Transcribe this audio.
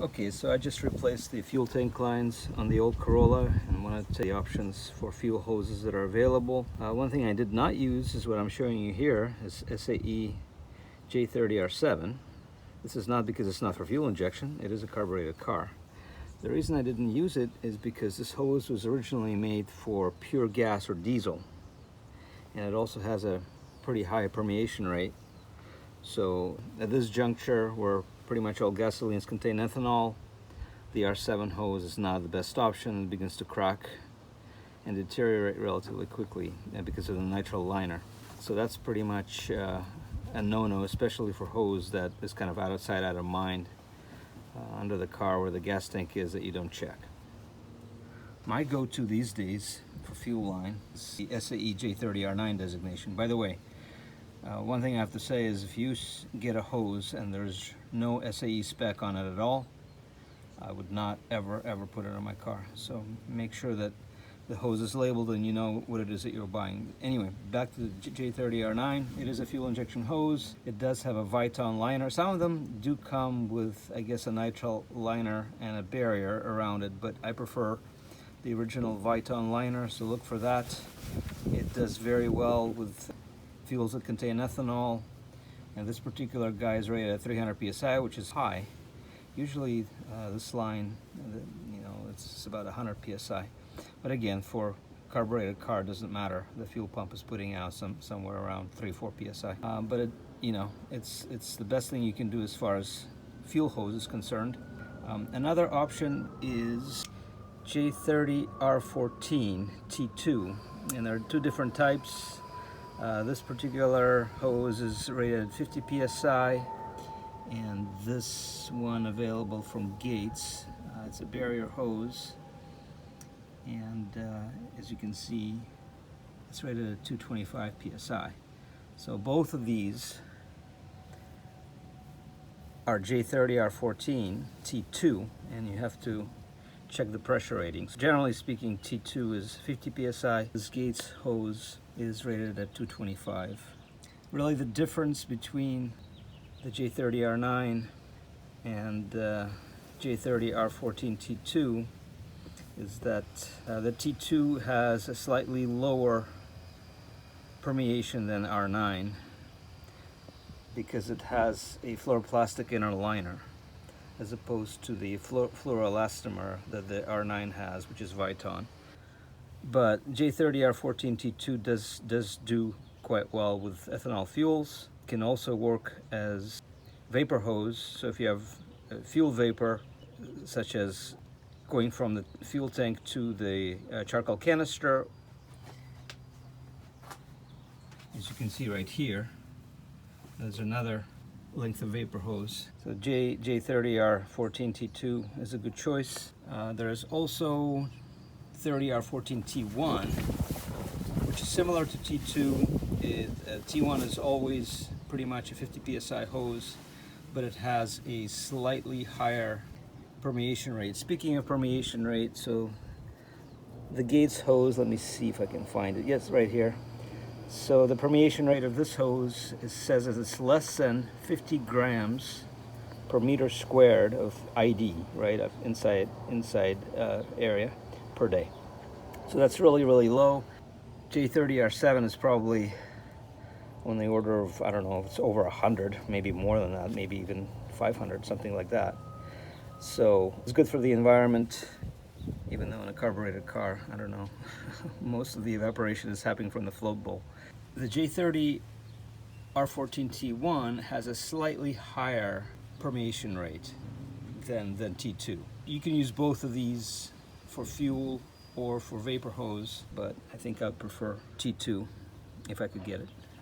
Okay, so I just replaced the fuel tank lines on the old Corolla and wanted to tell you the options for fuel hoses that are available. One thing I did not use is what I'm showing you here, is SAE J30R7. This is not because it's not for fuel injection, it is a carbureted car. The reason I didn't use it is because this hose was originally made for pure gas or diesel. And it also has a pretty high permeation rate. So at this juncture, where pretty much all gasolines contain ethanol, the R7 hose is not the best option. It begins to crack and deteriorate relatively quickly because of the nitrile liner. So that's pretty much a no-no, especially for hose that is kind of out of sight, out of mind, under the car where the gas tank is that you don't check. My go-to these days for fuel line is the SAE J30R9 designation. By the way, one thing I have to say is if you get a hose and there's no SAE spec on it at all, I would not ever put it on my car. So make sure that the hose is labeled and you know what it is that you're buying. Anyway, back to the J30R9. It is a fuel injection hose. It does have a Viton liner. Some of them do come with, I guess, a nitrile liner and a barrier around it, but I prefer the original Viton liner, so look for that. It does very well with fuels that contain ethanol, and this particular guy is rated at 300 psi, which is high. Usually this line, it's about 100 psi. But again, for carbureted car, it doesn't matter. The fuel pump is putting out somewhere around 3-4 psi. But it's the best thing you can do as far as fuel hose is concerned. Another option is J30R14 T2, and there are two different types. This particular hose is rated at 50 psi, and this one available from Gates. It's a barrier hose, and as you can see, it's rated at 225 psi. So both of these are J30R14 T2, and you have to check the pressure ratings. Generally speaking, T2 is 50 psi. This Gates hose is rated at 225. Really, the difference between the J30R9 and J30R14 T2 is that the T2 has a slightly lower permeation than R9 because it has a fluoroplastic inner liner, as opposed to the fluoroelastomer that the R9 has, which is Viton. But J30R14T2 does do quite well with ethanol fuels. Can also work as vapor hose. So if you have fuel vapor, such as going from the fuel tank to the charcoal canister, as you can see right here, there's another length of vapor hose. So J30R14T2 is a good choice. There's also J30R14T1, which is similar to T2. T1 is always pretty much a 50 psi hose, but it has a slightly higher permeation rate. Speaking of permeation rate, so the Gates hose, let me see if I can find it. Yes, right here. So the permeation rate of this hose says that it's less than 50 grams per meter squared of ID, right, of inside area per day. So that's really low. J30R7 is probably on the order of, I don't know, it's over 100, maybe more than that, maybe even 500, something like that. So it's good for the environment, even though in a carbureted car, I don't know, most of the evaporation is happening from the float bowl. The J30R14T1 has a slightly higher permeation rate than T2. You can use both of these for fuel or for vapor hose, but I think I'd prefer T2 if I could get it.